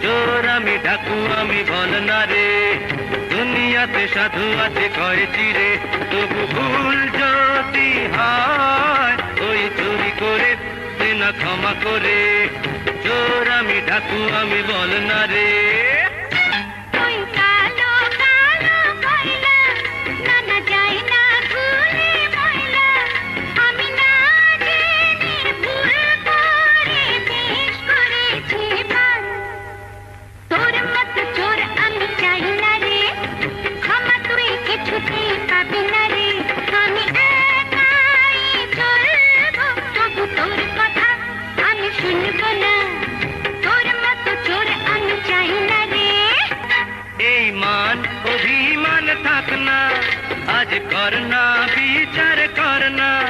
চোর আমি ডাকু আমি বল না রে, দুনিয়াতে সাধু আছে কয় চিরে, তবু ভুল যদি হয় ওই চুরি করে দে না ক্ষমা করে। চোর আমি ডাকু আমি বল না রে। অভিমান থাক না, আজ করনা বিচার করনা।